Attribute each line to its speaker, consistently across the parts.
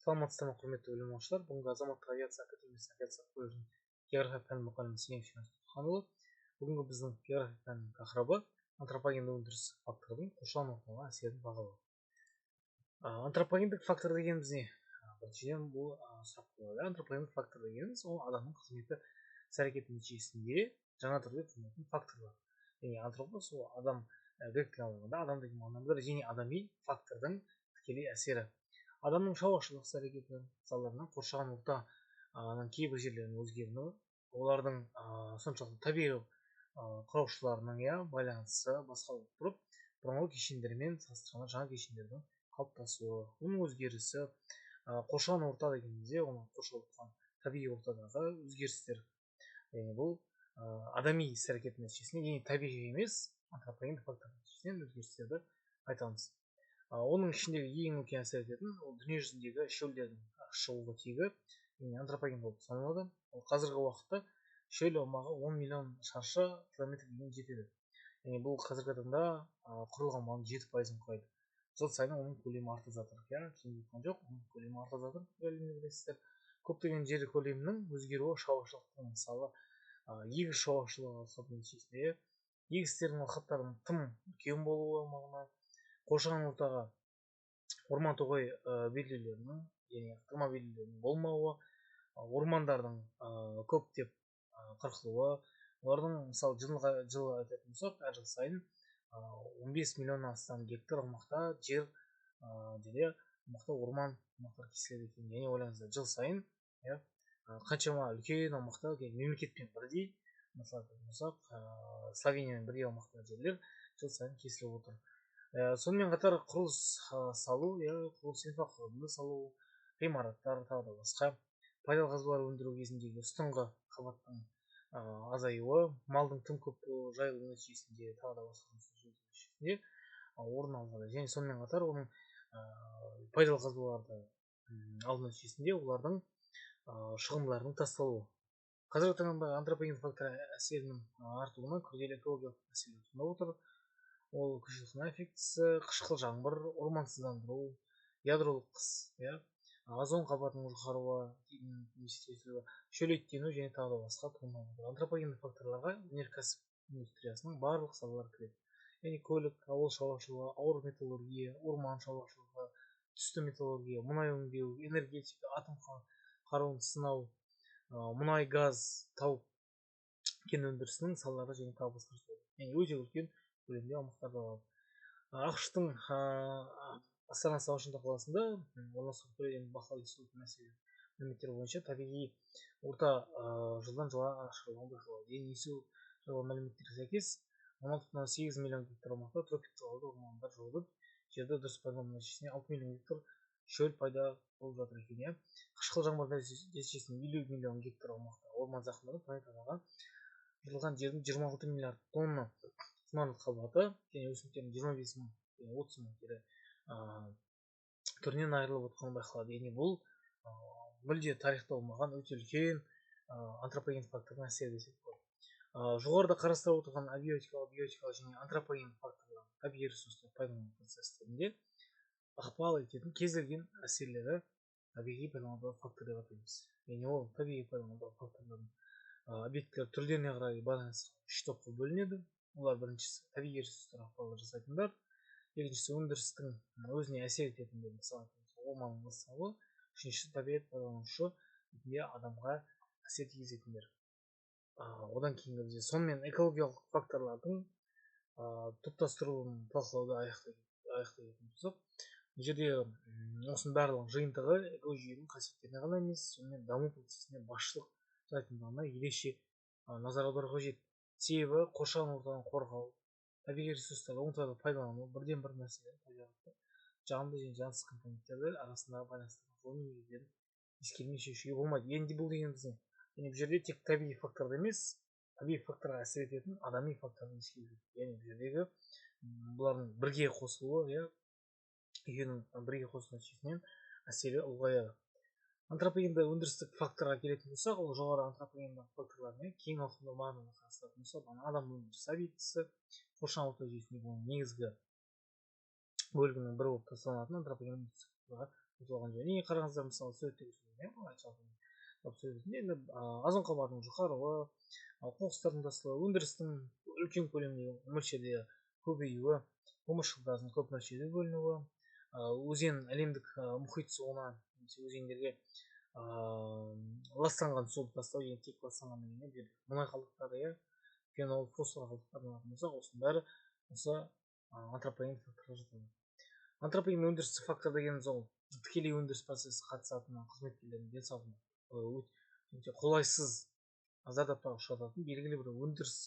Speaker 1: Саламатсыздар ма, құрметті білім алушылар. Бүгінгі азаматтық авиация академиясы авиация колледжінің география пәні мұғалімі Сенемов Тұтқанұлы. Бүгінгі біздің география пәнінің тақырыбы антропогенді өндіріс фактордың қоршаған ортаға әсерін бағалау. Антропогендік фактор дегеніміз не? Біріншіден бұл сұрақ қойылады. Антропогендік фактор дегеніміз ол адамның қызметі іс-әрекеті нәтижесінде жаңа түрде туындайтын факторлар. Яғни антропос ол адам векторлығында адам деген мағынада және адами фактордың тікелей әсері. Адамның шаруашылық іс-әрекеті салдарынан қоршаған ортаның кейбір жерлерінің өзгеруі, олардың соншалықты табиғи құраушыларының байланысы басқа болып тұрып, бұрынғы кешендермен салыстырғанда жаңа кешендердің қалыптасуы, оның өзгерісі, қоршаған орта дегенде оны қоршап отырған табиғи ортадағы өзгерістер. Яғни бұл адами іс-әрекет нәтижесінде, яғни табиғи емес, антропогендік фактор нәтижесінен өзгерістерді айтамыз. Оның ішіндегі ең үлкен әсер ететін ол дүниежүзіндегі шөлдердің шығуға тигі, яғни антропоген болып саналады. Ол қазіргі уақытта шөл аумағы 10 миллион шаршы километрге дейін жетеді. Яғни бұл қазіргі таңда құрылған аумағының 7%-ын құрайды. Жыл сайын оның көлемі артып жатыр. Кем жатқан жоқ, оның көлемі артып жатыр. Білесіздер. Көптеген жер көлемінің өзгеруі шаруашылықтың, мысалы, егіс шаруашылығы нәтижесінде егістердің алқаптарының тым үлкен болуы аумағынан, қоршаған ортаға орман тоғай белгілерінің, яғни ықтырма белгілерінің болмауы, ормандардың көптеп қырқылуы, олардың мысалы жылы айтатын болсақ, әр жыл сайын 15 миллионнан астам гектар аумақта аумақта орман кесіледі екен. Яғни ойлаңыздар, жыл сайын қаншама үлкен аумақта мемлекетпен бірдей, мысалы болсақ, Словениямен бірдей аумақтағы жерлер жыл сайын кесіліп отыр. Сонымен қатар құрылыс салу, құрылыс инфрақұрылымды салу, ғимараттар, тағы да басқа пайдалы қазбалар өндіру кезіндегі үстіңгі қабаттың азаюы, малдың тым көп жайылу нәтижесінде, тағы да басқа нәтижесінде орын алады. Және сонымен қатар оның пайдалы қазбаларды алу нәтижесінде олардың шығындылардың тасталуы. Қазіргі таңда антропогендік фактор әсерінің артуына күрделі экологиялық мәселелер туындап отыр. Ол күшілік эффектісі, қышқыл жаңбыр, ормансыздандыру, ядролық қыс, озон қабатының жұқаруы, шөлейттену және тағы да басқа туындап отыр. Антропогендік факторларға өнеркәсіп индустриясының барлық салалары кіреді. Яғни көлік, ауыл шаруашылығы, ауыр металлургия, орман шаруашылығы, түсті металлургия, мұнай өңдеу, энергетика, атом қаруын сынау, мұнай, газ, тау кен өндірісінің салалары және тағы басқа. Яғни өте үлкен көлемде аумақтарды алады. ақш-тың астанасы Вашингтон қаласында орналасқан көлемді бақылау институтының мәліметтері бойынша табиғи орта жылдан жылға нашарлауы байқалады. Енесу жылғы мәліметтерге сәйкес 16,8 миллион гектар аумақта тропиктік ормандар жойылып, жерді дұрыс пайдалану нәтижесінде 6 миллион гектар шөл пайда болып жатыр екен. Қышқыл жаңбыр нәтижесінде 50 миллион гектар аумақта орман зақымданып, планетадағы жыртылған жердің 26 миллиард тонна құнарлы қабаты және өсімдіктердің 25 мың, 30 мың түрінен айырылып отқаны байқалады. Яғни бұл мүлде тарихта болмаған өте үлкен антропогендік фактордың әсері десек болады. Жоғарыда қарастырып отырған абиотикалық және антропогендік факторлар табиғи ресурстарды пайдалану процестерінде ықпал ететін кез келген әсерлері табиғи пайдаланудағы фактор деп атаймыз. Яғни ол табиғи пайдаланудағы факторлардың объектілер түрлеріне қарай байланысты 3 топқа бөлінеді. Олар біріншісі табиғи ресурстар ықпалы жасайтындар, екіншісі өндірістің өзіне әсер ететіндер, мысалы орманның ластануы, үшіншісі табиғат пайдаланушы ретінде адамға әсер тигізетіндер. Одан кейінгі бізде сонымен экологиялық факторлардың топтастырылуын талқылауды аяқтайтын болсақ, бұл жерде осының барлығының жиынтығы экожүйенің қасиеттеріне ғана емес, сонымен даму процесіне басшылық жасайтындығына ерекше назар аудару қажет. Себебі қоршаған ортаны қорғау, табиғи ресурстарды оңтайлы пайдалану бірден бір мәселе табиғатты жанды және жансыз компоненттерді арасындағы байланыстың ғылыми негіздерін ескермей шешуге болмайды. Енді бұл дегеніміз не? Бұл жерде тек табиғи факторды емес, табиғи факторға әсер ететін адами факторды ескеру. Яғни бұл жердегі бұлардың бірге қосылуы, екеуінің бірге қосылу нәтижесінен әсері ұлғаяды. Антропогенді өндірістік факторға келетін болсақ, ол жоғары антропогенді факторлармен кең ауқымды мағынада қарастыратын болсақ, адам өндіріс объектісі, қоршаған орта жүйесіндегі негізгі бөлігінің бірі болып саналатын антропогендік ұтылған жөн. Қараңыздар, мысалы суретте енді озон қабатының жұқаруы, қоқыстардың тасталуы, өндірістің үлкен көлемдегі мөлшерде көбеюі, көміршік газдың көп мөлшерде бөлінуі, өзен әлемдік мұхит суына немесе өзендерге ластанған суды тастау, және тек ластанған дегенде мұнай қалдықтары, фенол, фосфор қалдықтарын алатын болсақ, осының бәрі осы антропоген факторға жатады. Антропоген өндірістік фактор дегеніміз ол тікелей өндіріс процесі қатысатын қызметкерлердің денсаулығына өте қолайсыз зардаптарға ұшырататын белгілі бір өндіріс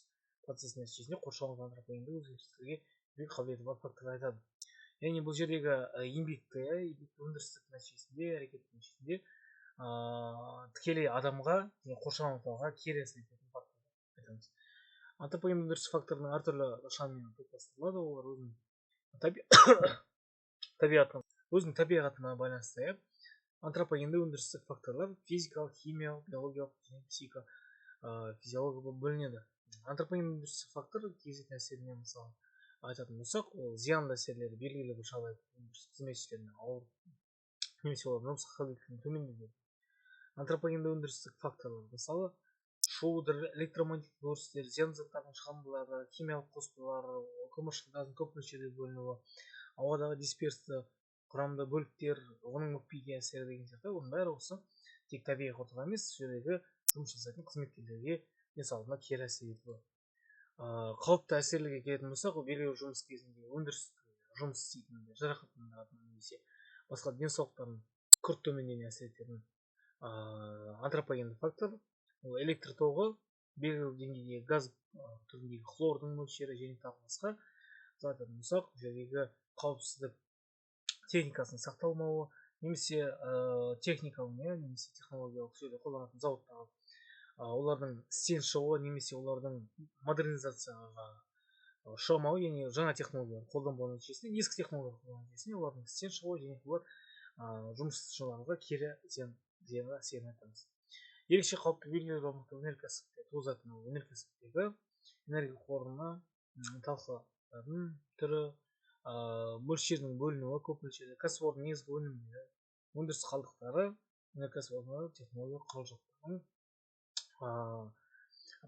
Speaker 1: процесінің нәтижесінде қоршаған антропогенді өзгерістерге қабілеті бар факторды айтады. Яғни бұл жердегі еңбекті өндірістік нәтижесінде, әрекеттің нәтижесінде тікелей адамға және қоршаған ортаға кері әсер ететін факторды айтамыз. Антропоген өндіріс факторының әртүрлі шамымен топтастырылады. Олар өзінің табиғатына байланысты. Антропогенді өндірістік факторлар физикалық, химиялық, биологиялық және психофизиологиялық бөлінеді. Антропоген өндірістік фактор кезек әсеріне мысалы айтатын болсақ, ол зиянды әсерлері белгілі бір жағдай өндіріс қызметшілеріне ауыр немесе олардың жұмыс қабілеттілігін төмендетеді. Антропогенді өндірістік факторлар мысалы шудыр, электромагниттік өрістер, зиянды заттардың шығарындылары, химиялық қоспалар, көміршік газдың көп мөлшерде бөлінуі, ауадағы дисперсті құрамды бөліктер, оның өкпеге әсері деген сияқты, оның бәрі осы тек табиғи ортада емес, жердегі жұмыс жасайтын қызметкерлерге денсаулығына кері әсер етуі. Қауіпті әсерлерге келетін болсақ, белгілі жұмыс кезінде өндіріс жұмыс істейтін жарақаттанатын немесе басқа денсаулықтардың күрт төмендеуіне әсер ететін антропогенді фактор, ол электр тоғы, белгілі деңгейдегі газ түріндегі хлордың мөлшері және тағы басқа. Айтатын болсақ, жердегі қауіпсіздік техникасының сақталмауы, немесе техникалық немесе технологиялық жерде қолданатын зауыттағы олардың істен шығуы немесе олардың модернизацияға ұшырмауы, яғни жаңа технологиялар қолданбау нәтижесінде, ескі технологиялар қолдану нәтижесінде олардың істен шығуы және олар жұмысшыларға кері зиянды әсерін айтамыз. Ерекше қауіпті белгілер өнеркәсіпте туғызатын өнеркәсіптегі энергия қорына талқылардың түрі, мөлшерінің бөлінуі, көп мөлшерде кәсіпорын негізгі өнімдері, өндіріс қалдықтары, өнеркәсіп орындары, технологиялық құрал-жабдықтардың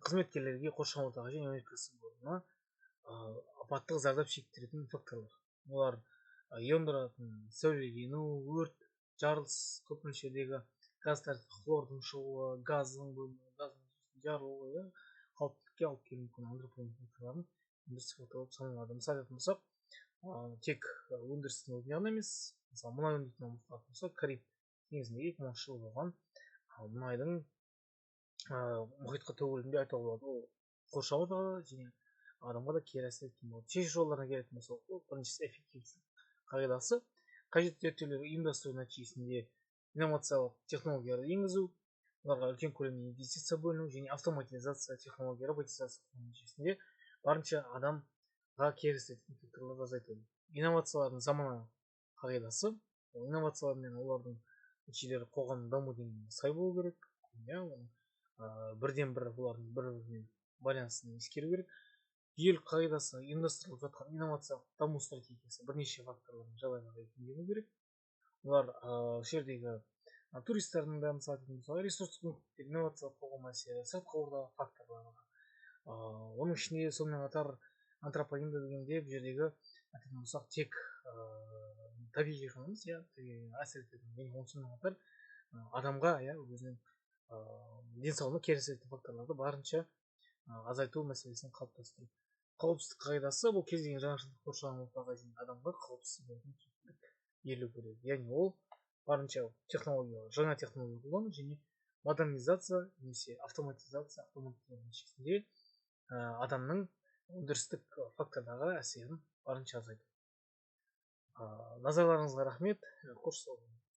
Speaker 1: қызметкерлерге, қоршаған ортаға және өнеркәсіп орнына апаттық зардап шектіретін факторлар. Олар иондыратын сәулелену, өрт, жарылыс, көп мөлшердегі газ тәртібі хлордың шығуы, газдың бөлінуі, газдың жарылуы қауіптілікке алып келуі мүмкін антропоген факторларын өндірістік фактор болып саналады. Мысал айтатын болсақ, тек өндірістің өзінде ғана емес, мысалы мұнай өңдейтін аумақтар болса, Кариб теңізінде 2000 жылы болған мұнайдың мұхитқа төгілуінде айтуға болады. Ол қоршаған ортаға және адамға да кері әсер еткен болады. Шешу жолдарына келетін болсақ, біріншісі эффективтілік қағидасы. Қажетті зерттеулерді ұйымдастыру нәтижесінде инновациялық технологияларды енгізу, оларға үлкен көлемде инвестиция бөліну және автоматизация технология, роботизация нәтижесінде барынша адамға кері әсер ететін факторларды азайтады. Инновациялардың заманауи қағидасы. Инновациялар мен олардың нәтижелері қоғамның даму деңгейіне сай болу керек. Бірден бір олардың бір-бірімен байланысын ескеру керек. Жүйелік қағидасы ұйымдастырылып жатқан инновациялық даму стратегиясы бірнеше факторлардың жағдайына енгізу керек. Олар жердегі туристердің да мысалы ресурстық мүмкіндіктер, инновациялық қоғам әсері, сыртқы ортадағы факторларға. Оның ішінде сонымен қатар антропогенді дегенде бұл жердегі айтатын болсақ тек табиғи ғана емес, әсер ететін және сонымен қатар адамға өзінің денсаулығына кері әсер ететін факторларды барынша азайту мәселесін қалыптастыру. Қауіпсіздік қағидасы бұл кез келген жаңашылдық қоршаған ортаға және адамға қауіпсіз болатын кепілдік берілу керек. Яғни ол барынша жаңа технология қолдану және модернизация немесе автоматизация нәтижесінде адамның өндірістік фактордағы әсерін барынша азайту. Назарларыңызға рахмет. Қош сау болыңыздар.